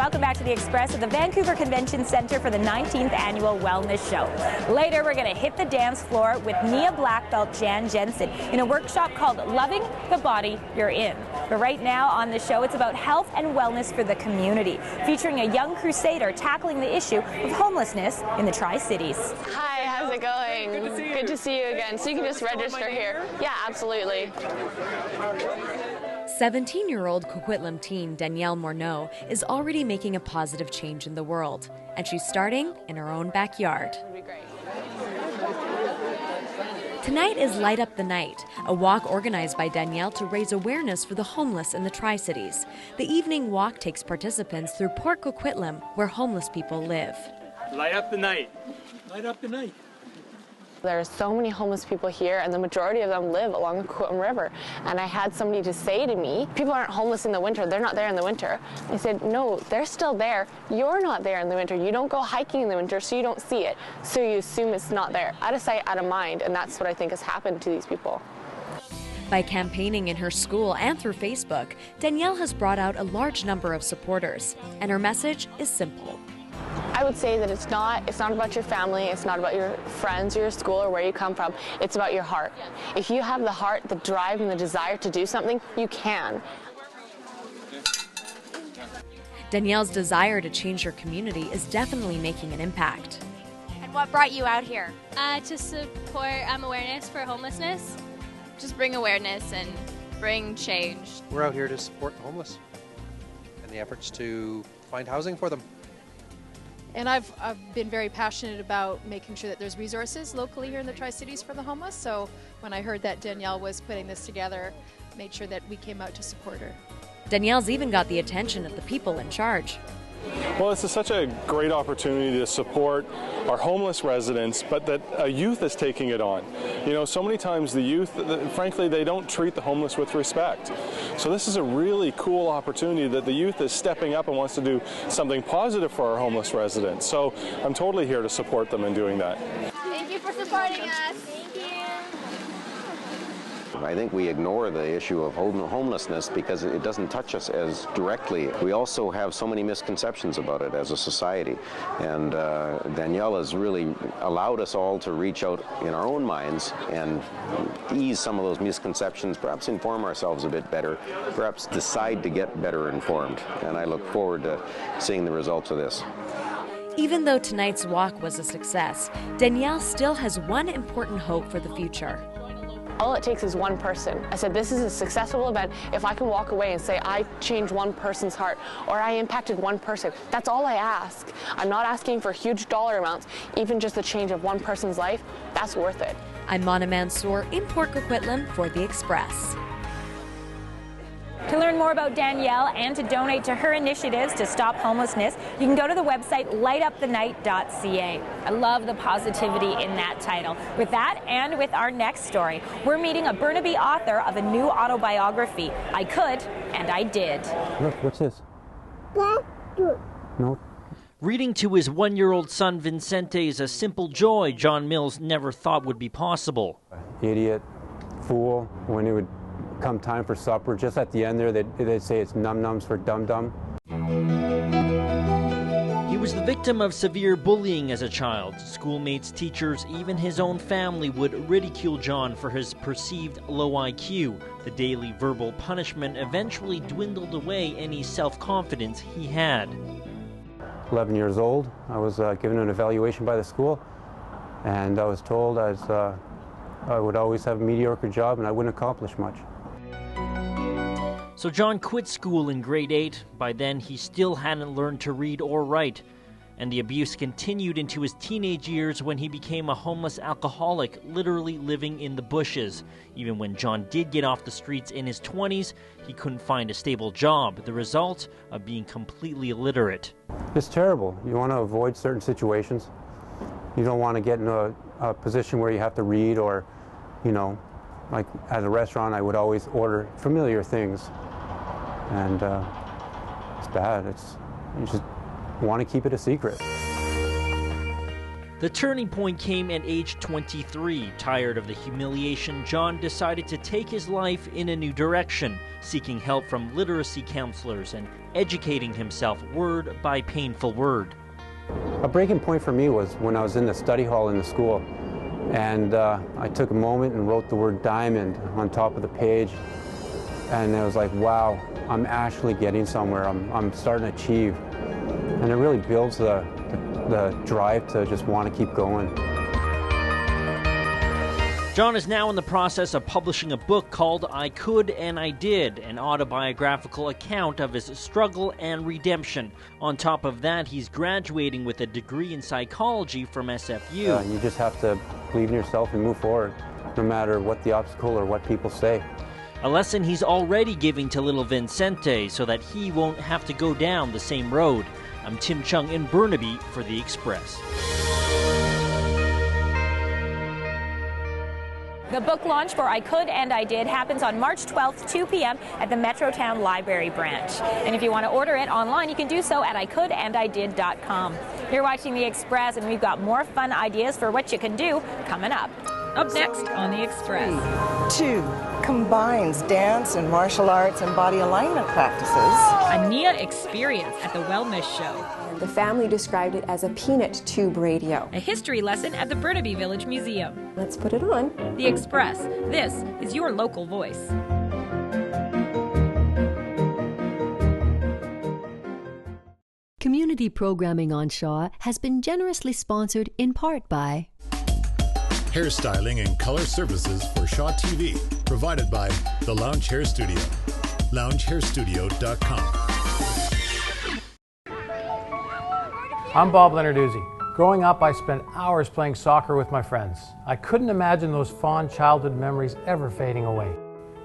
welcome back to the Express at the Vancouver Convention Centre for the 19th Annual Wellness Show. Later, we're going to hit the dance floor with Nia Black Belt Jan Jensen in a workshop called Loving the Body You're In. But right now on the show, it's about health and wellness for the community, featuring a young crusader tackling the issue of homelessness in the Tri-Cities. Hi, how's it going? Good to see you. Good to see you again. So you can just register here. Yeah, absolutely. 17-year-old Coquitlam teen Danielle Morneau is already making a positive change in the world, and she's starting in her own backyard. Tonight is Light Up the Night, a walk organized by Danielle to raise awareness for the homeless in the Tri-Cities. The evening walk takes participants through Port Coquitlam, where homeless people live. Light up the night. Light up the night. There are so many homeless people here, and the majority of them live along the Coquitlam River. And I had somebody to say to me, people aren't homeless in the winter, they're not there in the winter. I said, no, they're still there. You're not there in the winter. You don't go hiking in the winter, so you don't see it. So you assume it's not there. Out of sight, out of mind, and that's what I think has happened to these people. By campaigning in her school and through Facebook, Danielle has brought out a large number of supporters, and her message is simple. I would say that it's not about your family, it's not about your friends or your school or where you come from, it's about your heart. If you have the heart, the drive, and the desire to do something, you can. Danielle's desire to change her community is definitely making an impact. And what brought you out here? To support awareness for homelessness. Just bring awareness and bring change. We're out here to support the homeless and the efforts to find housing for them. And I've been very passionate about making sure that there's resources locally here in the Tri-Cities for the homeless. So when I heard that Danielle was putting this together, made sure that we came out to support her. Danielle's even got the attention of the people in charge. Well, this is such a great opportunity to support our homeless residents, but that a youth is taking it on. You know, so many times the youth, frankly, they don't treat the homeless with respect. So this is a really cool opportunity that the youth is stepping up and wants to do something positive for our homeless residents. So I'm totally here to support them in doing that. Thank you for supporting us. Thank you. I think we ignore the issue of homelessness because it doesn't touch us as directly. We also have so many misconceptions about it as a society. And Danielle has really allowed us all to reach out in our own minds and ease some of those misconceptions, perhaps inform ourselves a bit better, perhaps decide to get better informed. And I look forward to seeing the results of this. Even though tonight's walk was a success, Danielle still has one important hope for the future. All it takes is one person. I said, this is a successful event. If I can walk away and say, I changed one person's heart, or I impacted one person, that's all I ask. I'm not asking for huge dollar amounts. Even just the change of one person's life, that's worth it. I'm Mansour in Port Coquitlam for The Express. To learn more about Danielle and to donate to her initiatives to stop homelessness, you can go to the website lightupthenight.ca. I love the positivity in that title. With that and with our next story, we're meeting a Burnaby author of a new autobiography, I Could and I Did. Look, what's this? No. Reading to his one-year-old son Vincente is a simple joy John Mills never thought would be possible. Idiot, fool, when it would come time for supper, just at the end there, they'd say it's num-nums for dum-dum. He was the victim of severe bullying as a child. Schoolmates, teachers, even his own family would ridicule John for his perceived low IQ. The daily verbal punishment eventually dwindled away any self-confidence he had. 11 years old, I was given an evaluation by the school, and I was told I would always have a mediocre job and I wouldn't accomplish much. So John quit school in grade 8. By then, he still hadn't learned to read or write. And the abuse continued into his teenage years when he became a homeless alcoholic, literally living in the bushes. Even when John did get off the streets in his 20s, he couldn't find a stable job, the result of being completely illiterate. It's terrible. You want to avoid certain situations. You don't want to get in a position where you have to read or, you know, like at a restaurant, I would always order familiar things. And it's bad. You just want to keep it a secret. The turning point came at age 23. Tired of the humiliation, John decided to take his life in a new direction. seeking help from literacy counselors and educating himself word by painful word. A breaking point for me was when I was in the study hall in the school, and I took a moment and wrote the word diamond on top of the page, and it was like, wow, I'm actually getting somewhere. I'm starting to achieve, and it really builds the drive to just want to keep going. John is now in the process of publishing a book called I Could and I Did, an autobiographical account of his struggle and redemption. On top of that, he's graduating with a degree in psychology from SFU. You just have to believe in yourself and move forward, no matter what the obstacle or what people say. A lesson he's already giving to little Vincente so that he won't have to go down the same road. I'm Tim Chung in Burnaby for The Express. The book launch for I Could and I Did happens on March 12th, 2 p.m. at the Metrotown Library branch. And if you want to order it online, you can do so at ICouldandIDid.com. You're watching The Express, and we've got more fun ideas for what you can do coming up. Up next on The Express. 2 combines dance and martial arts and body alignment practices. A Nia experience at the Wellness Show. The family described it as a peanut tube radio. A history lesson at the Burnaby Village Museum. Let's put it on. The Express. This is your local voice. Community programming on Shaw has been generously sponsored in part by hairstyling and color services for Shaw TV, provided by the Lounge Hair Studio, loungehairstudio.com. I'm Bob Leonarduzzi. Growing up, I spent hours playing soccer with my friends. I couldn't imagine those fond childhood memories ever fading away.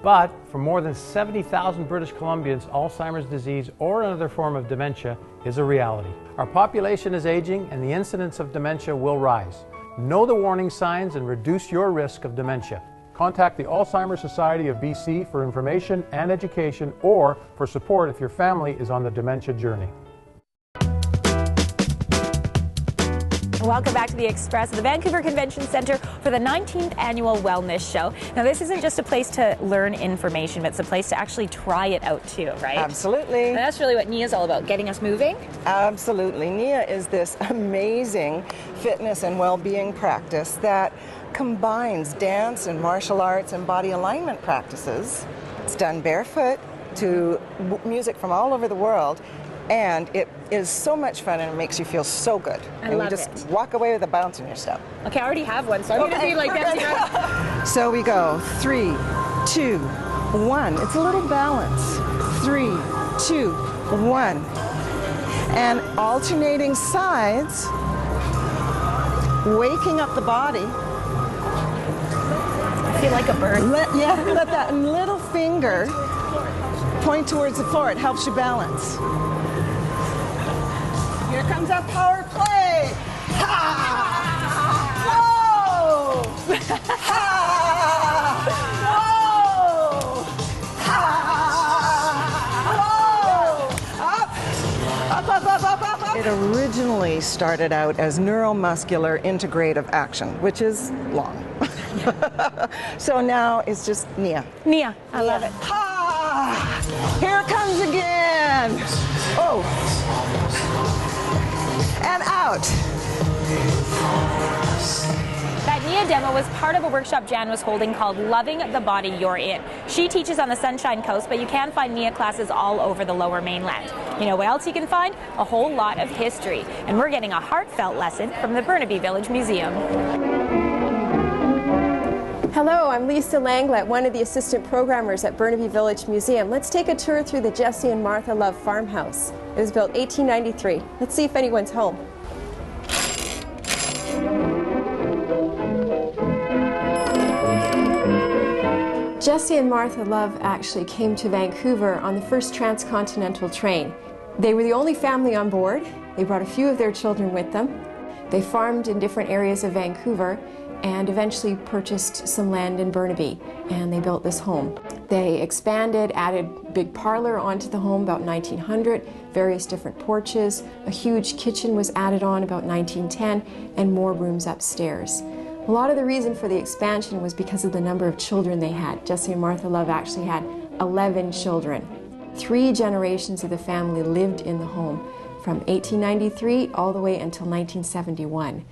But for more than 70,000 British Columbians, Alzheimer's disease or another form of dementia is a reality. Our population is aging and the incidence of dementia will rise. Know the warning signs and reduce your risk of dementia. Contact the Alzheimer's Society of BC for information and education or for support if your family is on the dementia journey. Welcome back to The Express at the Vancouver Convention Centre for the 19th Annual Wellness Show. Now, this isn't just a place to learn information, but it's a place to actually try it out too, right? Absolutely. And that's really what Nia's all about, getting us moving? Absolutely. Nia is this amazing fitness and well-being practice that combines dance and martial arts and body alignment practices. It's done barefoot to music from all over the world. And it is so much fun and it makes you feel so good. I love you just walk away with a bounce in your step. Okay, I already have one, so I'm going to be like dancing around. So we go 3, 2, 1. It's a little balance. 3, 2, 1. And alternating sides, waking up the body. I feel like a bird. Let that little finger point towards the floor. It helps you balance. Here comes our power play. Ha! Whoa! Ha! Whoa! Ha! Whoa! Up! Up, up, up, up, up. It originally started out as neuromuscular integrative action, which is long. So now it's just Nia. Nia, I love it. Ha! Here it comes again. Oh. And out. That Nia demo was part of a workshop Jan was holding called Loving the Body You're In. She teaches on the Sunshine Coast, but you can find Nia classes all over the Lower Mainland. You know what else you can find? A whole lot of history. And we're getting a heartfelt lesson from the Burnaby Village Museum. Hello, I'm Lisa Langlet, one of the assistant programmers at Burnaby Village Museum. Let's take a tour through the Jesse and Martha Love farmhouse. It was built 1893. Let's see if anyone's home. Jesse and Martha Love actually came to Vancouver on the first transcontinental train. They were the only family on board. They brought a few of their children with them. They farmed in different areas of Vancouver and eventually purchased some land in Burnaby, and they built this home. They expanded, added big parlor onto the home about 1900, various different porches, a huge kitchen was added on about 1910, and more rooms upstairs. A lot of the reason for the expansion was because of the number of children they had. Jesse and Martha Love actually had 11 children. 3 generations of the family lived in the home from 1893 all the way until 1971.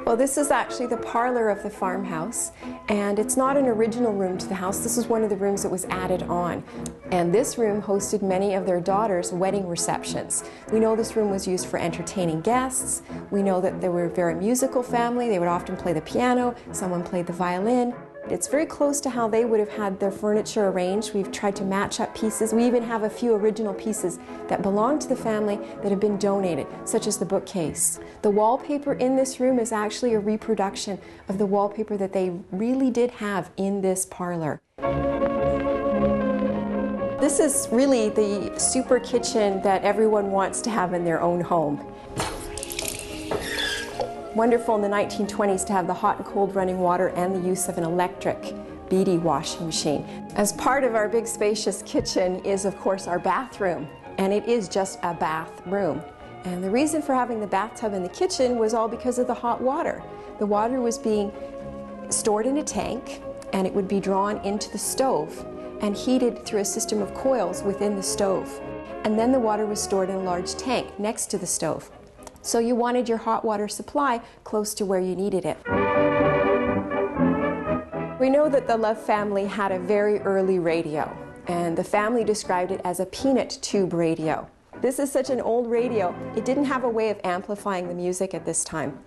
Well, this is actually the parlor of the farmhouse, and it's not an original room to the house. This is one of the rooms that was added on. And this room hosted many of their daughters' wedding receptions. We know this room was used for entertaining guests. We know that they were a very musical family. They would often play the piano, someone played the violin. It's very close to how they would have had their furniture arranged. We've tried to match up pieces. We even have a few original pieces that belong to the family that have been donated, such as the bookcase. The wallpaper in this room is actually a reproduction of the wallpaper that they really did have in this parlor. This is really the super kitchen that everyone wants to have in their own home. Wonderful in the 1920s to have the hot and cold running water and the use of an electric beady washing machine. As part of our big spacious kitchen is of course our bathroom, and it is just a bathroom. And the reason for having the bathtub in the kitchen was all because of the hot water. The water was being stored in a tank, and it would be drawn into the stove and heated through a system of coils within the stove. And then the water was stored in a large tank next to the stove. So you wanted your hot water supply close to where you needed it. We know that the Love family had a very early radio, and the family described it as a peanut tube radio. This is such an old radio, it didn't have a way of amplifying the music at this time.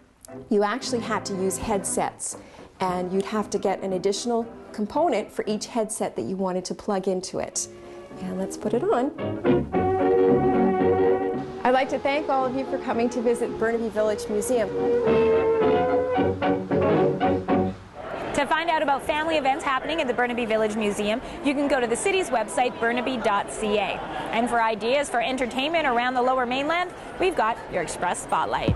You actually had to use headsets, and you'd have to get an additional component for each headset that you wanted to plug into it. And let's put it on. I'd like to thank all of you for coming to visit Burnaby Village Museum. To find out about family events happening at the Burnaby Village Museum, you can go to the city's website, burnaby.ca. And for ideas for entertainment around the Lower Mainland, we've got your Express Spotlight.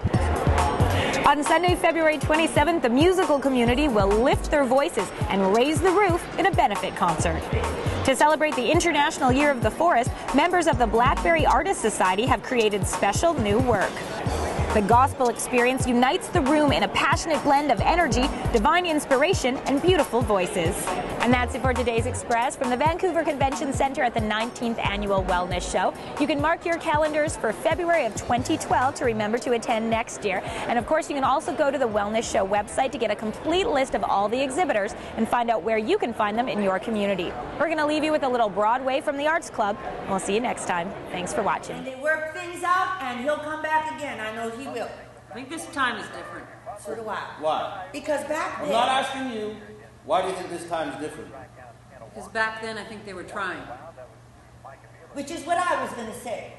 On Sunday, February 27th, the musical community will lift their voices and raise the roof in a benefit concert. To celebrate the International Year of the Forest, members of the Blackberry Artists Society have created special new work. The gospel experience unites the room in a passionate blend of energy, divine inspiration, and beautiful voices. And that's it for today's Express from the Vancouver Convention Centre at the 19th Annual Wellness Show. You can mark your calendars for February of 2012 to remember to attend next year. And of course, you can also go to the Wellness Show website to get a complete list of all the exhibitors and find out where you can find them in your community. We're going to leave you with a little Broadway from the Arts Club. We'll see you next time. Thanks for watching. And they work things out, and he'll come back again. I know he will. I think this time is different. So do I. Why? Because back then... I'm not asking you. Why do you think this time is different? Because back then I think they were trying. Which is what I was going to say.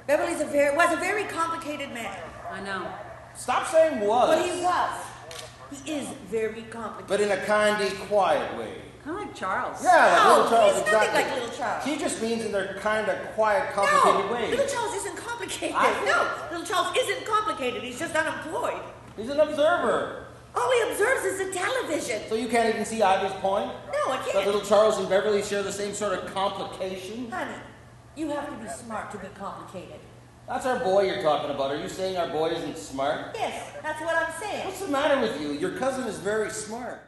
Beverly's was a very complicated man. I know. Stop saying was. But he was. He is very complicated. But in a kindy, quiet way. Kind of like Charles. Yeah, like little Charles, he's exactly. Nothing like little Charles. He just means in their kind of quiet, complicated way. Little Charles isn't complicated. No, little Charles isn't complicated. He's just unemployed. He's an observer. All he observes is the television. So you can't even see Ivy's point? No, I can't. That little Charles and Beverly share the same sort of complication? Honey, you have to be smart to be complicated. That's our boy you're talking about. Are you saying our boy isn't smart? Yes, that's what I'm saying. What's the matter with you? Your cousin is very smart.